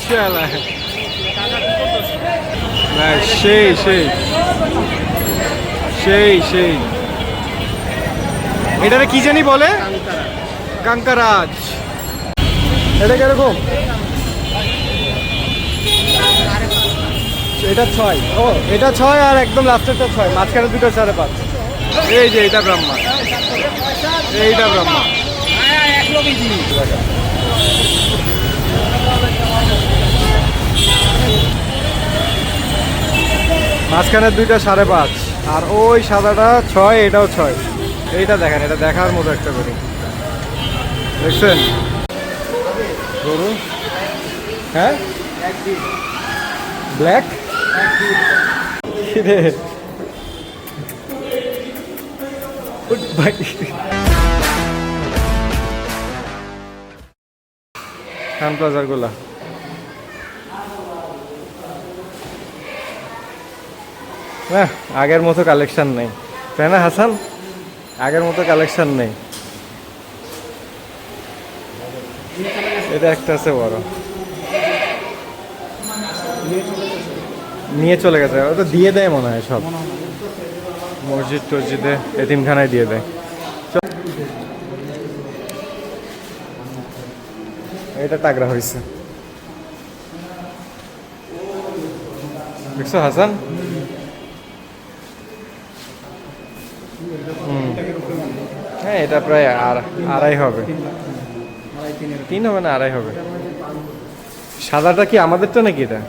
শালা সেই সেই সেই সেই এটারে কি জানি বলে? কাঙ্কারাজ। এটা কিরকম? এটা 6। ও এটা 6 আর একদম লাস্টেরটা 6, মাঝখানে দুটো 5.5। এই যে এটা ব্রহ্মা, এইটা ব্রহ্মা। মাঝখানে দুইটা 5.5 আর ওই সাদাটা 6, এটাও 6। এইটা দেখেন, এটা দেখার মতো একটা গরু দেখছেন? গরু হ্যাঁ ব্ল্যাক ভাই খান প্লাজার গোলা। না আগের মতো কালেকশন নেই, তাই না হাসান? আগের মতো কালেকশন নেই। এটা একটা আছে বড়, নিয়ে চলে গেছে। ওটা দিয়ে দেয় মনে হয় সব মসজিদ টসজিদে, এতিমখানায় দিয়ে দেয়। এটা টাকরা হয়েছে দেখছো হাসান? হ্যাঁ এটা প্রায় আড়াই হবে, 3 হবে না, আড়াই হবে। সাদাটা কি আমাদেরটা নাকি? এটা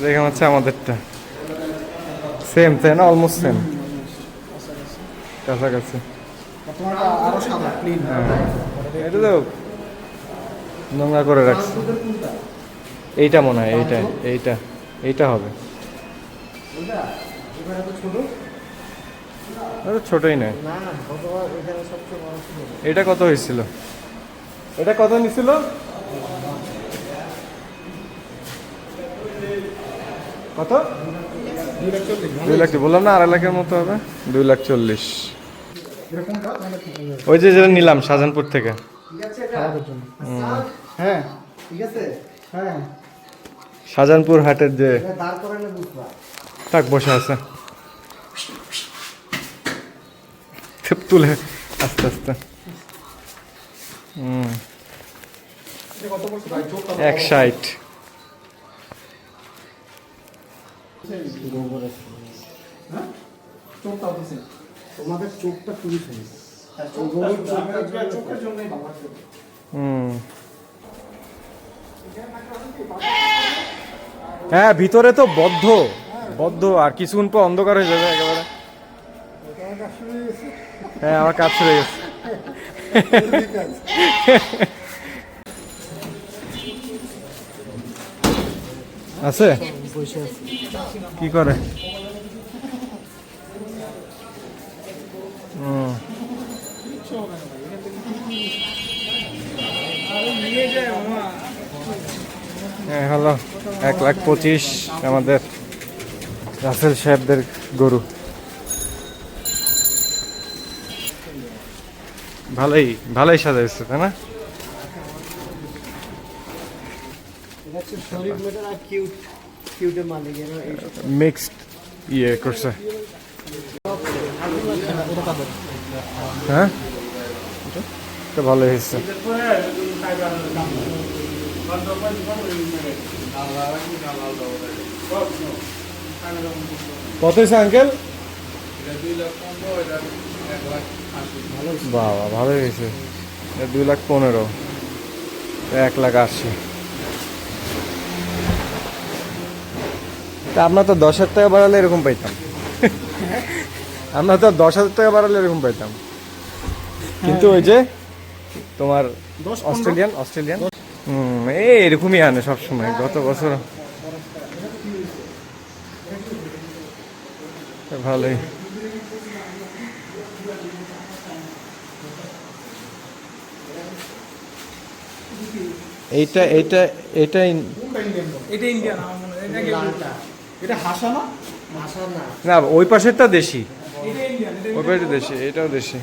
দেখে হচ্ছে আমাদেরটা সেম, তাই না? অলমোস্ট সেম, কাছাকাছি। এটা তো নোংরা করে রাখছে। এইটা মনে হয়, এইটা এইটা এইটা হবে। ছোটই নয়। এটা কত হয়েছিল? এটা কত নিছিল? কত? 2 লাখ। বললাম না 2.5 লাখের মতো হবে। 2,40,000। ওই যে যেটা নিলাম শাহজাহানপুর থেকে। হ্যাঁ ঠিক আছে। হ্যাঁ শাহজাহানপুর হাটের যে তাক বসে আছে, তুলে আস্তে আস্তে। 160। তোমাদের চোখটা খুবই সুন্দর। হ্যাঁ ভিতরে তো বদ্ধ বদ্ধ, আর কিছুক্ষণ পর অন্ধকার হয়ে যাবে একেবারে। হ্যাঁ আমার কাজ শুরু গেছে। আছে কি করে? হ্যাঁ হলো 1,25,000 আমাদের রাসেল সাহেবদের গরু। ভালোই ভালোই সাজাইছে, তাই না? মিক্সড ইয়ে করছে। হ্যাঁ তো ভালোই হয়েছে। কত হয়েছে আঙ্কেল? বাবা ভালোই হয়েছে। 2,15,000, 1,80,000। তা আমরা তো 10,000 টাকা বাড়ালে এরকম পাইতাম। আমরা তো 10,000 টাকা বাড়ালে এরকম পাইতাম, কিন্তু ওই যে তোমার অস্ট্রেলিয়ান এরকমই আনে সবসময়। গত বছর ভালোই। এইটা এইটা এটা এটা ইন্ডিয়ান আমার মনে হয়। এটা হাসা না? হাসা না, না ওই পাশেরটা দেশি, ওই পাশে দেশি, এটাও দেশি।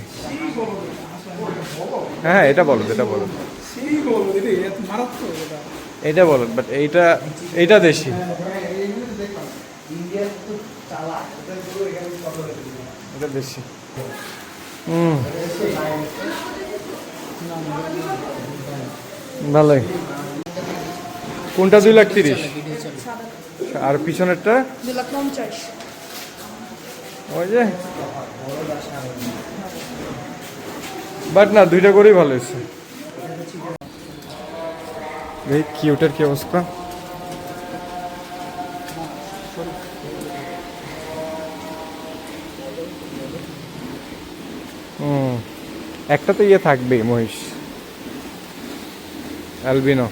হ্যাঁ এটা বলো, এটা বলো, সেই বলবো দিদি, এত মারাত্মক এটা। এইটা বলো, বাট এইটা এইটা দেশি। এটা দেশি। ভালোই। কোনটা 2,30,000? আর পিছনেরটা 2,50,000। ওই যে, বাট না দুইটা করেই ভালো হয়েছে। এই কিউটের কি অবস্থা? একটা তো ইয়ে থাকবেই, মহিষ অ্যালবিনো।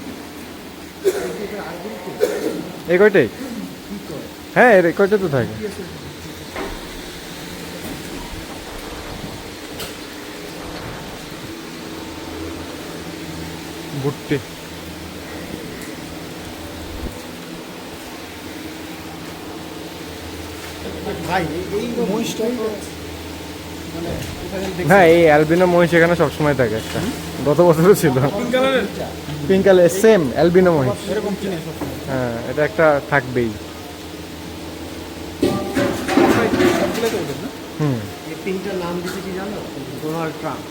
এই কয়টাই? হ্যাঁ এই কয়টা তো থাকে। ভুট্টি ভাই এই মহিষটাই মানে হ্যাঁ, এই অ্যালবিনো মহিষ এখানে সবসময় থাকে একটা, গত বছরও ছিল। পিঙ্ক কালারের পিঙ্ক কালার সেম অ্যালবিনো মহিষ। এরকম কিনে সবসময়। হ্যাঁ এটা একটা থাকবেই। সবগুলোই তো ওদের না? হুম এই তিনটার নাম দিতে কি জানো? Donald Trump.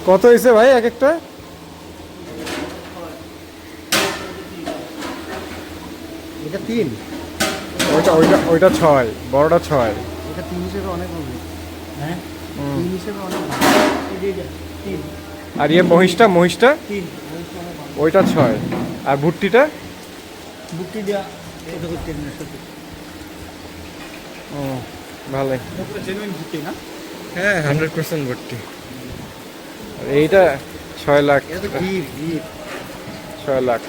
কত হয়েছে ভাই এক একটা? এটা 3, ওইটা ওইটা ওইটা 6, বড়টা 6। এটা 3 হিসেবে অনেক ভালো। হ্যাঁ, 3 হিসেবে অনেক ভালো। এই যে এটা 3, আর ইয়ে মহিষটা মহিষটা 3 ওইটা 6। আর ভুট্টিটা বুকটি দেওয়া ছোট করতে ছোট। ভালোই। পুরো জেনুইন ভুট্টি না? হ্যাঁ 100% ভুট্টি। আর এইটা 6 লাখ। এটা তো গির গির। 6 লাখ।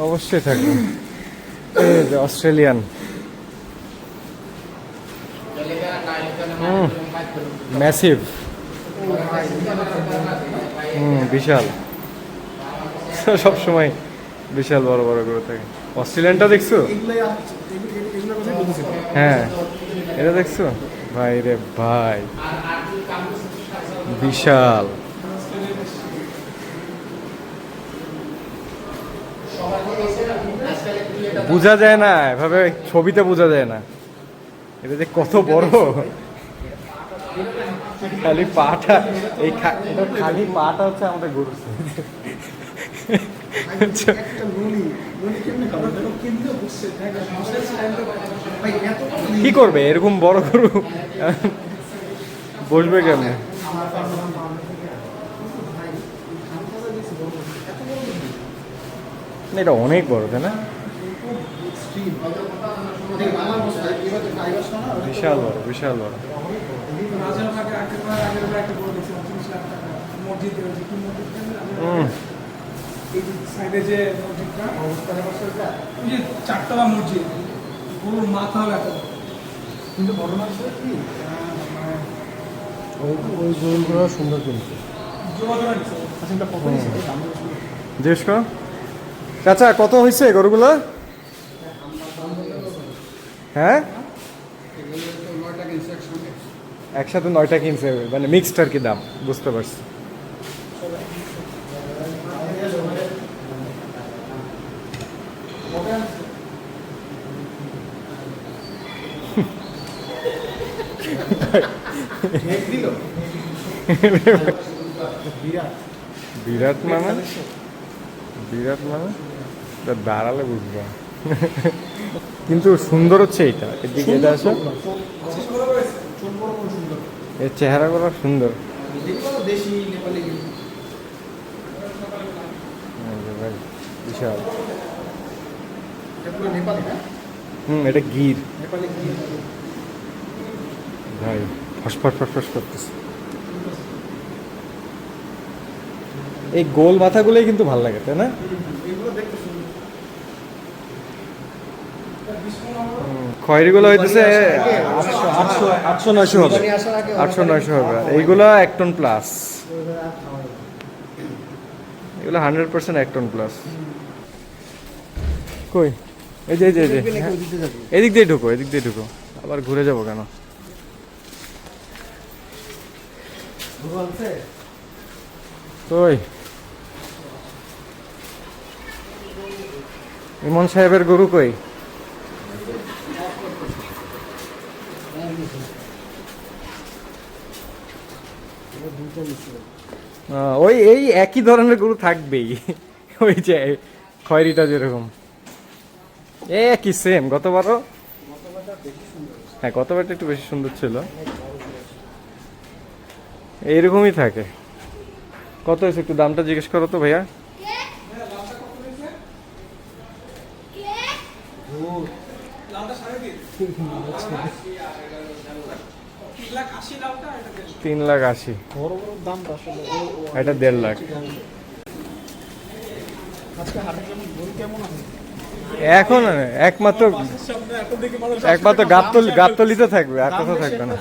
অবশ্যই থাকবে। এই যে অস্ট্রেলিয়ান ম্যাসিভ। বিশাল। সবসময় বিশাল বড় বড় করে থাকে। অস্ট্রেলিয়ানটা দেখছো? এগুলোই এগুলোর কথাই বলতেছিল। হ্যাঁ এটা দেখছো ভাই রে ভাই, বিশাল। বোঝা যায় না এভাবে, ছবিতে বোঝা যায় না এটা যে কত বড়। খালি পাটা, এই খালি পাটা হচ্ছে আমাদের গরু। একটা নুনি নুনি কেমনে খাবার দেখো কেন্দ্রে বসছে, দেখো বসে স্ট্যান্ডে। ভাই এত কি করবে এরকম বড় গরু, বসবে কেমনে? না, এটা অনেক বড় তাই না? বিশাল বড়, বিশাল বড়। রাজার ভাগে আগের বার একটা বড় দেখছিলাম 30 লাখ টাকা মসজিদে। ওই যে কি মসজিদ এই যে সাইডে যে মসজিদটা ওই যে 4তলা মসজিদ, পুরো মাথা ব্যথা। কিন্তু ঘটনা হচ্ছে কি ওই জোনগুলো সুন্দর কিন্তু। জোয়ার নিচ্ছে আসলে কত নিচ্ছে জিজ্ঞেস কর চাচা, কত হয়েছে গরুগুলো? হ্যাঁ একসাথে 9টা কিনছে, মানে মিক্সড আর কি দাম, বুঝতে পারছি। বিরাট মানে, বিরাট মানে তা দাঁড়ালে বুঝবা। কিন্তু সুন্দর হচ্ছে এইটা, এদিকে এটা আসো, এর চেহারাগুলো সুন্দর। দেশি নেপালি এই যে ভাই, বিশাল। এটা পুরো নেপালি না? এটা গির নেপালি কি ভাই, ফসফস ফসফস করতেছে। এই গোল মাথাগুলোই কিন্তু ভালো লাগে তাই না? এগুলো দেখতে সুন্দর। খয়েরিগুলো হইতেছে 800-900 হবে, 800-900 হবে। আর এইগুলো 1 টন প্লাস, এগুলো 100% 1 টন প্লাস। কই এই যে এই যে এই যে হ্যাঁ। এদিক দিয়ে ঢুকো, এদিক দিয়ে ঢুকো, আবার ঘুরে যাবো কেন? কই ইমন সাহেবের গরু কই? ওই এই একই ধরনের গরু থাকবেই, ওই যে খয়েরিটা যেরকম একই সেম গতবারও। হ্যাঁ গতবারটা একটু বেশি সুন্দর ছিল, এইরকমই থাকে। কত হয়েছে একটু দামটা জিজ্ঞেস করো তো ভাইয়া। লালটা 3.5 3,80,000 লালটা, এটা 3,80,000, বড় বড় দাম আসলে এটা 1.5 লাখ। আজকে হাটের জন্য গরু কেমন আছে? এখন একমাত্র সামনে এখন দেখি মানুষ একমাত্র গাবতলিতে থাকবে, আর কোথাও থাকবে না।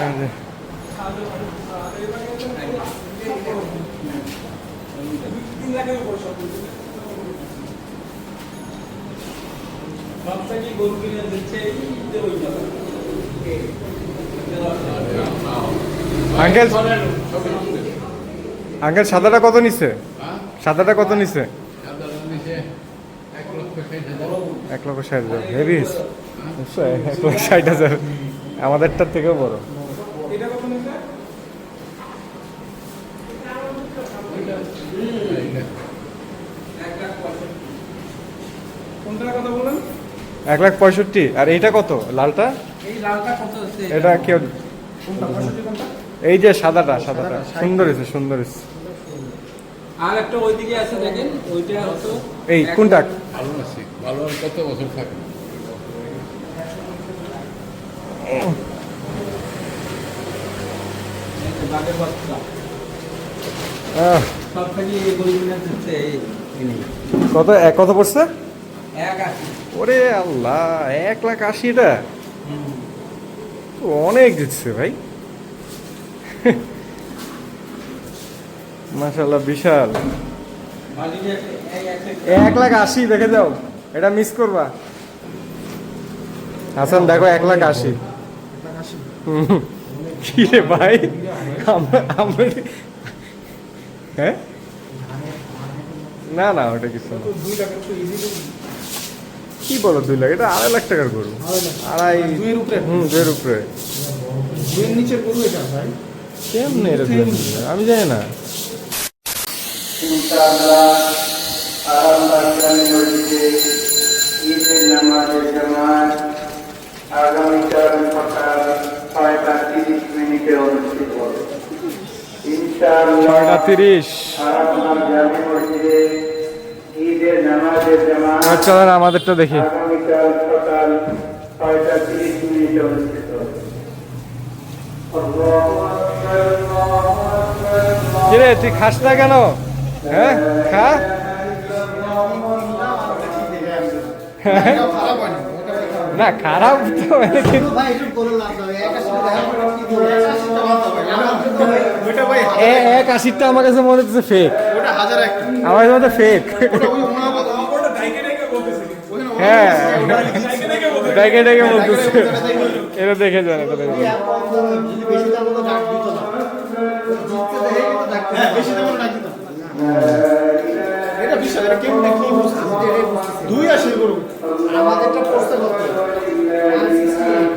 এই যে, 3 লাখের উপর সব বাচ্চা কি গরু কিনে দিচ্ছে এই যে ওই কথা। আঙ্কেল আঙ্কেল সাদাটা কত নিছে? সাদাটা কত নিছে? 1,60,000। হেভি 1,60,000, আমাদেরটার থেকেও বড়। এটা কত নিছে? কোনটার কথা বলেন? 1,65,000। আর এইটা কত লালটা? এই লালটা কত আছে? এটা কি? কোনটা 65 কোনটা? এই যে সাদাটা, সাদাটা সুন্দর হয়েছে, সুন্দর হয়েছে। আর একটা ওইদিকে আছে দেখেন, ওইটা হতো এই কোনটা? ভালো আছি, ভালো আর কত বছর থাকবে? বাগের বাচ্চা আহ, সব থেকে এই গরু কিনে দিচ্ছে এই কত পড়ছে? 1.80। ওরে আল্লাহ, 1,80,000 তো অনেক দিচ্ছে ভাই। মাশাআল্লাহ বিশাল। মালিকে এই 1,80,000 দেখে যাও, এটা মিস করবা। হাসান দেখো 1,80,000। কি রে ভাই, আমরা হ্যাঁ না না ওটা কিছু না। 2 লাখের তো ইজি। কি বলো 2 লাখ? এটা 2.5 লাখ টাকার গরু। 2 এর উপরে? 2 উপরে। 2 এর নিচের গরু এটা ভাই। কেমনে এটা দিলেন? আমি জানি না। ইনশাআল্লাহ আগামীকাল মসজিদে ঈদের নামাজের জামাত আগামীকাল সকাল 6:30 অনুষ্ঠিত হবে। ইনশাআল্লাহ 6:30। আগামীকাল জামে মসজিদে ঈদের নামাজের জামাত আচ্ছা আমাদেরটা দেখি। আগামীকাল সকাল 6:30 অনুষ্ঠিত হবে। আল্লাহু আকবার, আল্লাহু আকবার। কিরে তুই খাস না কেন? হ্যাঁ খা। না খারাপ তো মানে কি- ভাই একটু করে লাভ হবে। একা সাথে দেখা করে কি করে? 180টা বাদ হবে। ওইটা ভাই 1,80,000 আমার কাছে মনে হচ্ছে ফেক। ওটা 1001। আমার কাছে মনে ফেক। ওটা ডাইকে ডাইকে বলতেছে। হ্যাঁ ডাইকে ডাইকে বলতেছে। ডেকে ডেকে বলতেছে। এটা দেখে যান, এটা দেখে যান। যদি বেশি দাম হতো ডাক দিত না। জিততে দেখে কিন্তু ডাক দিত। হ্যাঁ বেশি দাম হলে ডাক দিত। এটা বিশাল, এটা কেমন কি বুঝতে? 280 গরু। আমাদেরটা পড়তে কত? 168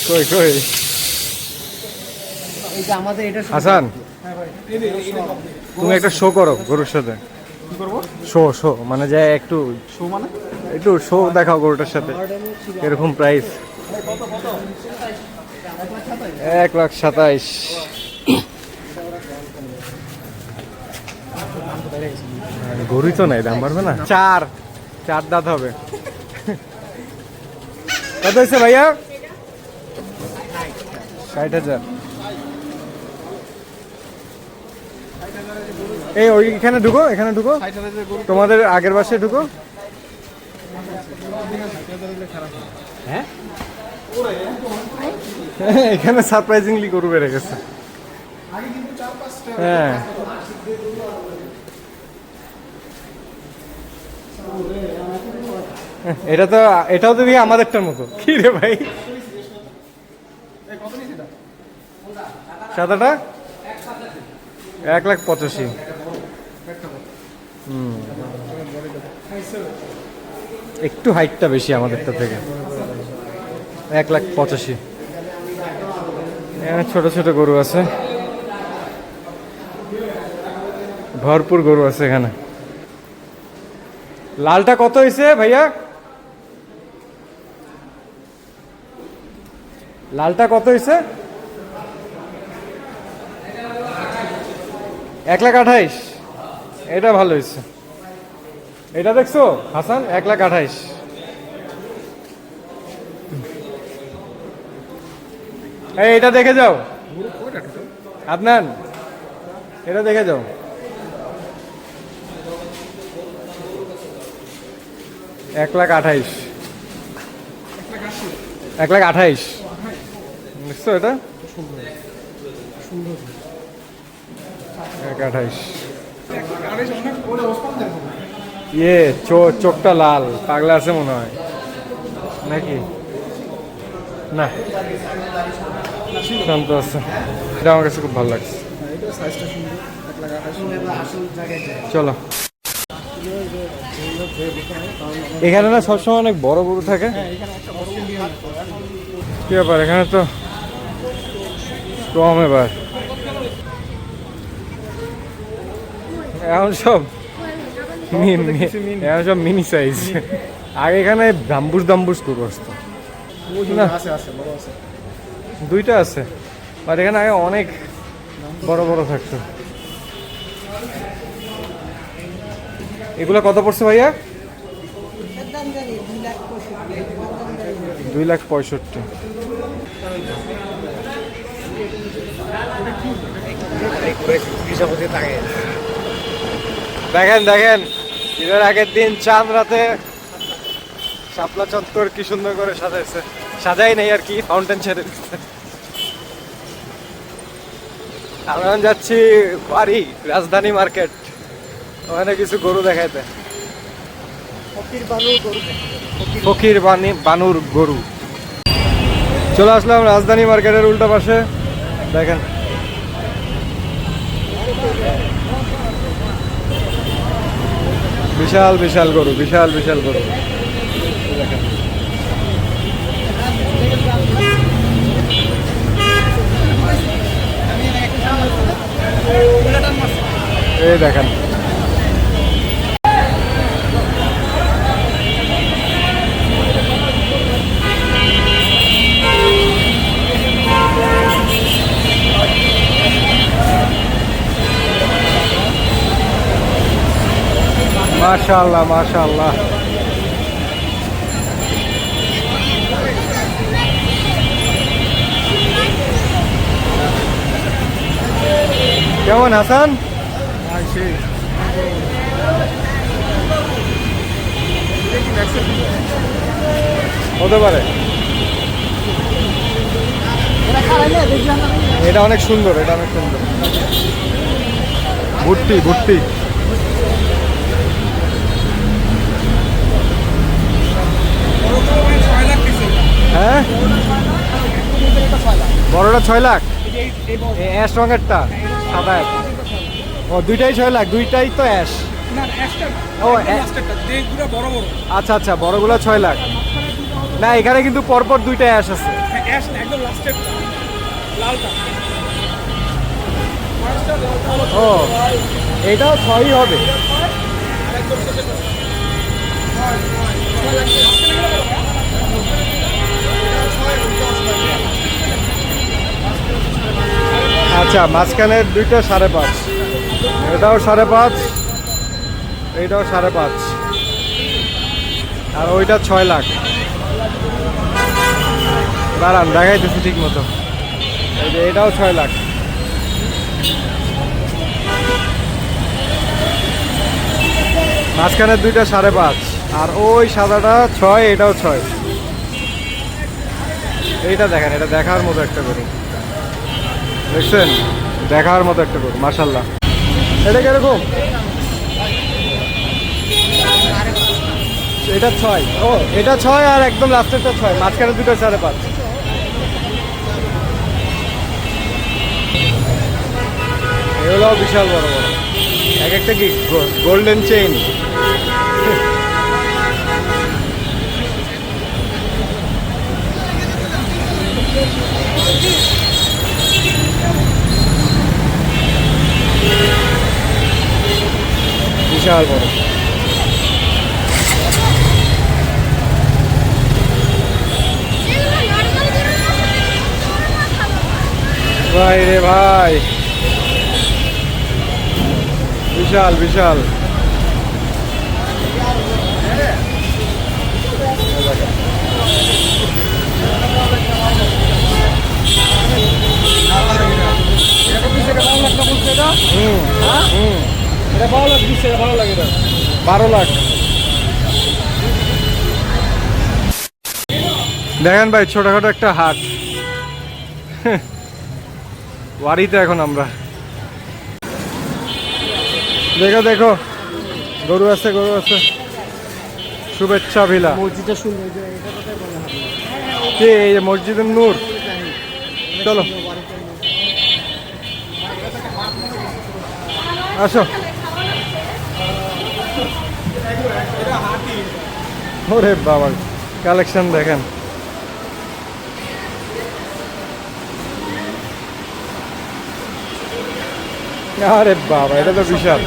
কই কই এটা আমাদের এটা হাসান তুমি একটা শো করো গরুর সাথে। কি করব? শো মানে যে একটু শো মানে? একটু শো দেখাও গরুটার সাথে। এরকম প্রাইস? কত কত? 1,27,000। গরুই তো নাই, দাম বাড়বে না? চার দাঁত হবে। কত হয়েছে ভাইয়া? 60,000। এই ওইখানে ঢুকো, এখানে ঢুকো, তোমাদের আগের বাসে ঢুকো। হ্যাঁ এখানে সারপ্রাইজিংলি গরু বেড়ে গেছে। হ্যাঁ এটাও তো দিয়ে আমাদেরটার মতো। কি রে ভাই, সাদাটা 1,85,000। একটু হাইটটা বেশি আমাদেরটা থেকে। 1,85,000। এখানে ছোট ছোট গরু আছে, ভরপুর গরু আছে এখানে। লালটা কত হয়েছে ভাইয়া? লালটা কত হয়েছে? 1,28,000। এটা ভালো হয়েছে। এটা দেখছো হাসান? 1,28,000। এই এটা দেখে যাও আপনার, এটা দেখে যাও। 1,28,000। 1,28,000 দেখছো? এটা 1,28,000। ইয়ে চোখটা লাল, পাগলা আছে মনে হয় নাকি? না, শান্ত আছে। এটা আমার কাছে খুব ভালো লাগছে। চলো, এখানে না সবসময় অনেক বড় গরু থাকে। কি ব্যাপার, এখানে তো কম এবার। এখন সব মিনি সাইজ। আগে এখানে দাম্বুস গরু আসতো। না, দুইটা আছে, আর এখানে আগে অনেক বড় বড় থাকতো। এগুলো কত পড়ছে ভাইয়া? 2,65,000। দেখেন দেখেন, ঈদের আগের দিন চাঁদ রাতে শাপলা চত্বর কি সুন্দর করে সাজাইছে। সাজাই নেই আর কি, ফাউন্টেন ছেড়ে দিচ্ছে। আমরা যাচ্ছি বাড়ি, রাজধানী মার্কেট, ওখানে কিছু গরু দেখাইতে। ফকির বানুর গরু। চলে আসলাম রাজধানী মার্কেটের উল্টা পাশে। দেখেন বিশাল বিশাল গরু, বিশাল বিশাল গরু। দেখেন এই দেখেন, মাশাআল্লাহ মাশাআল্লাহ। কেমন হাসান? হতে পারে, এটা অনেক সুন্দর, এটা অনেক সুন্দর। ভুট্টি ভুট্টি হ্যাঁ, বড়টা 6 লাখ। অ্যাশ রঙেরটা সাদা, ও দুইটাই 6 লাখ, দুইটাই তো অ্যাশ। ও আচ্ছা আচ্ছা, বড়গুলো 6 লাখ। না এখানে কিন্তু পরপর দুইটা অ্যাশ আছে। ও এটাও 6ই হবে। আচ্ছা, মাঝখানের দুইটা 5.5, এটাও 5.5, এইটাও 5.5, আর ওইটা 6 লাখ। দাঁড়ান দেখাইতেছি ঠিক মতো। এই যে এটাও 6 লাখ। মাঝখানের দুইটা 5.5, আর ওই সাদাটা 6, এটাও 6। এইটা দেখেন, এটা দেখার মতো একটা গরু, দেখছেন? দেখার মতো একটা গরু, মাশাল্লাহ। এটা কিরকম? এটা 6। ও এটা 6, আর একদম লাস্টেরটা 6, মাঝখানে দুটো 5.5। এগুলোও বিশাল বড় বড়, এক একটা কি গোল্ডেন চেইন। বিশাল বড়। ভাই রে ভাই, বিশাল বিশাল। এটা 12 লাখ দিচ্ছে, 12 লাখ, এটা 12 লাখ। দেখেন ভাই, ছোটখাটো একটা হাট বাড়িতে এখন আমরা। দেখো দেখো, গরু আছে, গরু আছে। শুভেচ্ছা ভিলা, মসজিদটা সুন্দর, এটা কথাই বলা হবে। কে? এই যে মসজিদের নূর। চলো আসো। ওরে বাবা, কালেকশন দেখেন। আরে বাবা, এটা তো বিশাল।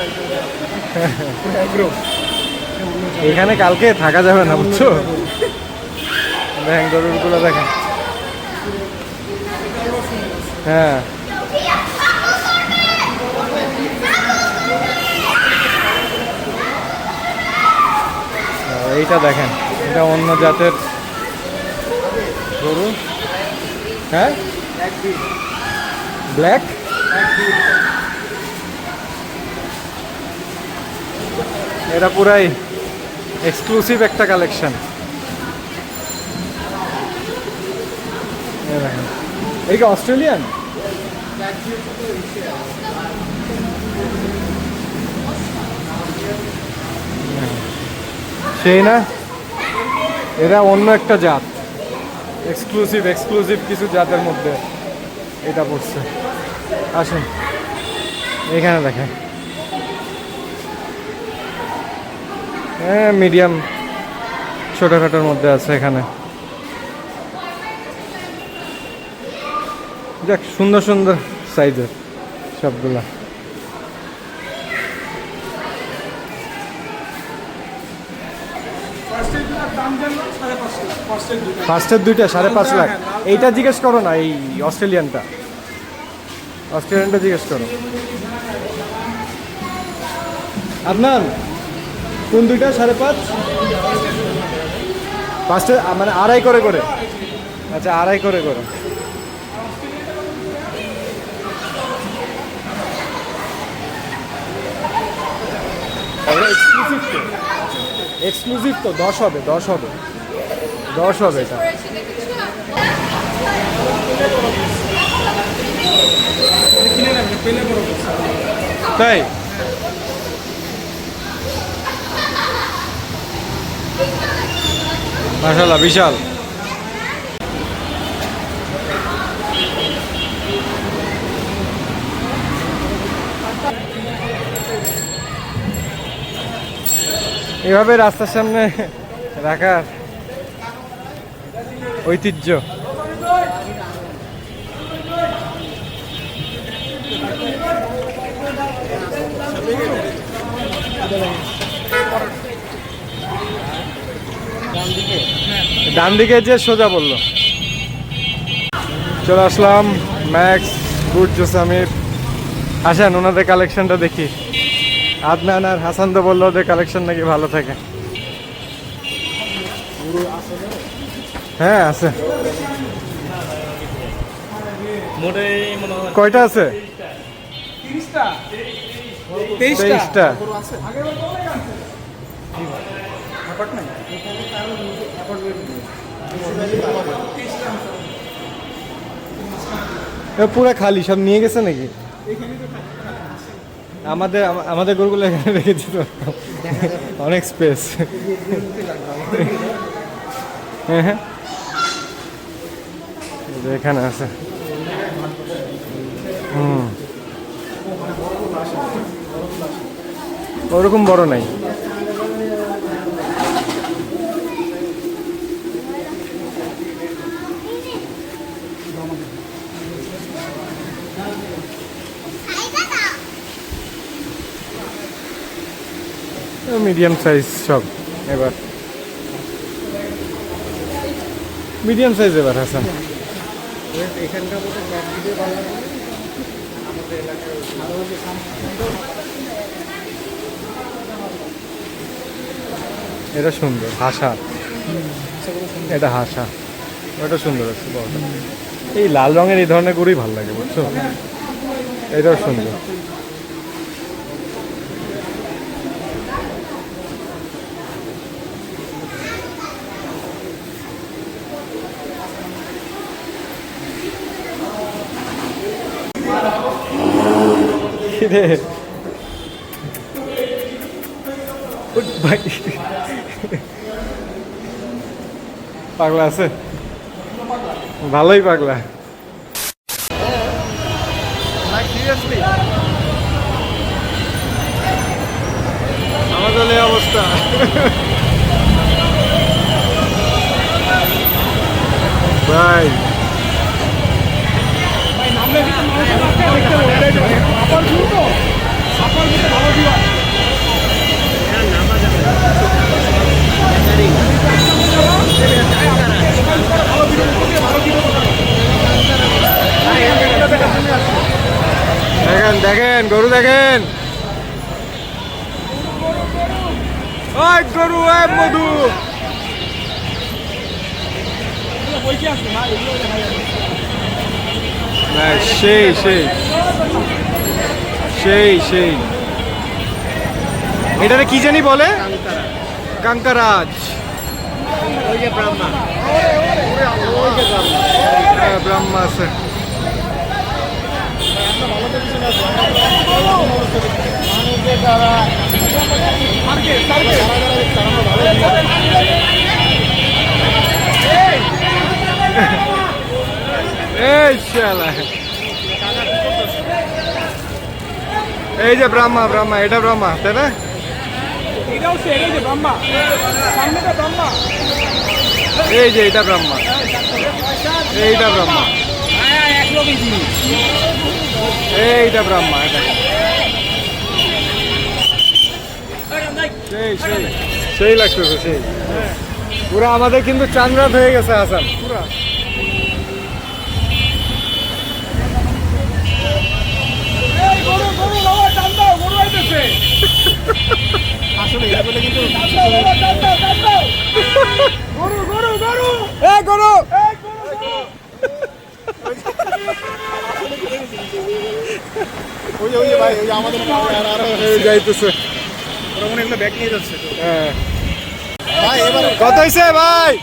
এখানে কালকে থাকা যাবে না, বুঝছো? দেখেন গরুরগুলো দেখেন। হ্যাঁ, এইটা দেখেন, এটা অন্য জাতের গরু। হ্যাঁ, ব্ল্যাক। এটা পুরাই এক্সক্লুসিভ একটা কালেকশন। দেখেন, এই কি অস্ট্রেলিয়ান? সেই না, এরা অন্য একটা জাত, এক্সক্লুসিভ এক্সক্লুসিভ কিছু জাতের মধ্যে এটা পড়ছে। আসুন এখানে দেখেন। হ্যাঁ, মিডিয়াম ছোটোখাটোর মধ্যে আছে এখানে। যাক, সুন্দর সুন্দর সাইজের সবগুলা। ফার্স্টের দুইটা 5.5 লাখ। এইটা জিজ্ঞেস করো না, এই অস্ট্রেলিয়ানটা, অস্ট্রেলিয়ানটা জিজ্ঞেস করো। আপনার কোন দুইটা 5.5? ফার্স্টে মানে আড়াই করে করে। আচ্ছা, আড়াই করে করে। এক্সক্লুসিভ তো 10 হবে, 10 হবে, 10 হবে এটা। তাই মাশাআল্লাহ, বিশাল। এভাবে রাস্তার সামনে রাখার ঐতিহ্য। ডান দিকে যে সোজা বললো। চলে আসলাম ম্যাক্স গুড জোসামির। আসেন ওনাদের কালেকশনটা দেখি। আদনান আর হাসান তো বললো ওদের কালেকশন নাকি ভালো থাকে। হ্যাঁ আছে, কয়টা আছে? 30টা 23টা। আগের বার তো অনেক আনছে অ্যাপার্টমেন্ট এখানে কারো নিজে অ্যাপার্টমেন্ট নেই। পুরো খালি, সব নিয়ে গেছে নাকি? আমাদের গরুগুলো এখানে রেখে দিত, অনেক স্পেস। হ্যাঁ, এখানে আছে। ওরকম বড় নাই। মিডিয়াম সাইজ সব এবার, মিডিয়াম সাইজ এবার হাসান। এখানকার মতো ব্যাগ দিতে পারলাম না। আমাদের এলাকায় ভালো হচ্ছে এটা সুন্দর হাসা, এটা হাসা, ওটা সুন্দর আছে বড়টা। এই লাল রঙের এই ধরনের গরুই ভালো লাগে, বুঝছো? এটাও সুন্দর। রে ভাই, পাগলা আছে, ভালোই পাগলা। আমাদের এই অবস্থা। ভাই নামলে কিন্তু আপার ভিউ তো, আপার ভিউ ভালো ভিউ আছে। দেখেন দেখেন গরু দেখেন, ওই গরু, ওই মধু। সেই সেই সেই সেই এটারে কি জানি বলে, কাঙ্কারাজ। ওই যে ব্রাহ্মা, হ্যাঁ, ব্রাহ্মা আছে। এই শালা, এই যে ব্রাহ্মা, ব্রাহ্মা, এটা ব্রাহ্মা তাই না? এটাও সে, এই যে ব্রহ্মা, সামনেটা ব্রহ্মা। এই যে এটা ব্রাহ্মা, এইটা ব্রাহ্মা, এইটা ব্রাহ্মা, এটা সেই সেই সেই লাগতেছে, সেই পুরা আমাদের কিন্তু চাঁদরাত হয়ে গেছে হাসান পুরা। এই গরু গরু বাবা, টান দাও, গরু আইতেছে। আসলে এটা বলে কিন্তু টান দাও বাবা, টান দাও, টান দাও। গরু গরু গরু, এই গরু, এই গরু গরু। ওই যে ভাই, ওই যে আমাদের এই যাইতেছে। ওরা মনে এগুলো ব্যাগ নিয়ে যাচ্ছে। হ্যাঁ, ভাই এবার কত হয়েছে ভাই?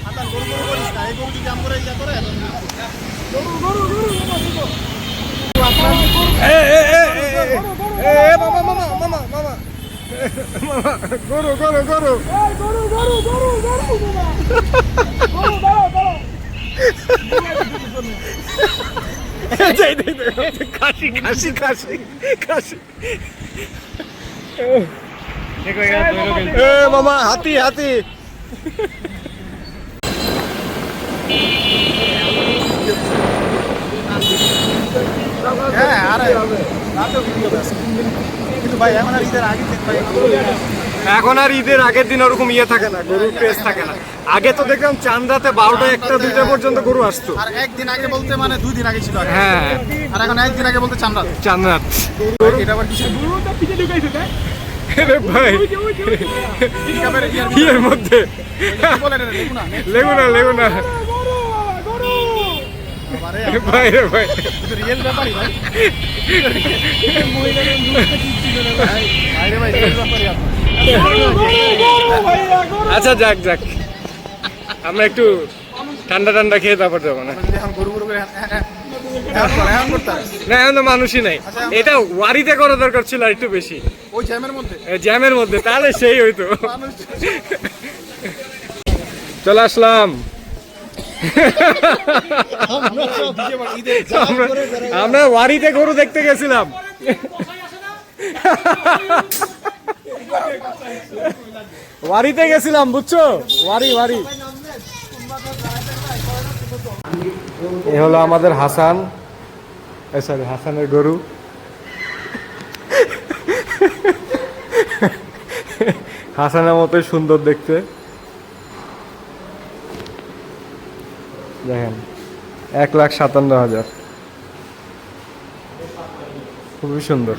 হাতার গরু গরু করিস না, এই গরু যদি আম করে ইয়া করে মামা মামা মামা মামা মামা, গরু গরু গরু, এই গরু গরু গরু গরু বাবা। গরু দাও দাও। খাসি খাসি খাসি খাসি। এ মামা, হাতি হাতি। হ্যাঁ, আরে রাতেও ভিডিও আছে কিন্তু ভাই এখন আর ঈদের আগে ভাই এখন আর ঈদের আগের দিন ওরকম ইয়ে থাকে না, গরুর ক্রেজ থাকে না। আগে তো দেখলাম চাঁদ রাতে 12টা 1টা 2টা পর্যন্ত গরু আসতো। আর একদিন আগে বলতে মানে 2 দিন আগে ছিল আগে। হ্যাঁ, আর এখন একদিন আগে বলতে চামড়া। চাঁদ রাত। এটা আবার কিছু গরুটা পিছে ঢুকাইছে তাই? আরে ভাই, পিকআপের ইয়ের মধ্যে বলে এটা দেখুন না লেগুনা লেগুনা। গরু বাবা, গরু। ভাই রে ভাই, রিয়েল ব্যাপারই ভাই। মহিলাদের মুখটা কি ছিল রে ভাই? ভাই রে ভাই, রিয়েল ব্যাপারই আপনার। আচ্ছা যাক যাক, আমরা একটু ঠান্ডা ঠান্ডা খেয়ে তারপর যাবো না। যদি এখন গরু গরু করে এখন করতে হবে। না এখন তো মানুষই নাই, এটা ওয়ারিতে করা দরকার ছিল আর একটু বেশি, ওই জ্যামের মধ্যে জ্যামের মধ্যে, তাহলে সেই হইতো। মানুষ চলে আসলাম, আমরা ওয়ারিতে গরু দেখতে গেছিলাম। ওয়ারিতে গেছিলাম বুঝছো, ওয়ারি ওয়ারি। এ হলো আমাদের হাসান, সরি হাসানের গরু। হাসানের মতোই সুন্দর দেখতে, দেখেন 1,57,000, খুবই সুন্দর।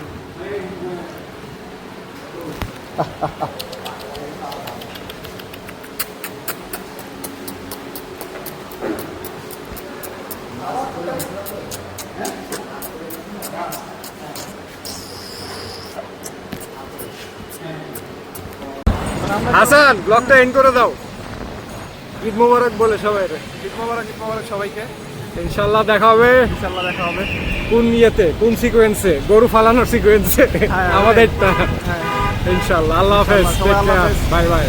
হাসান ব্লগটা এন্ড করে দাও, ঈদ মোবারক বলে সবাই। ঈদ মোবারক সবাইকে। ইনশাল্লাহ দেখা হবে, ইনশাআল্লাহ দেখা হবে। কোন ইয়েতে, কোন সিকোয়েন্সে, গরু ফালানোর সিকোয়েন্সে আমাদেরটা। ইনশাল্লাহ। আল্লাহ হাফেজ, সবাই আল্লাহ হাফেজ। Bye bye.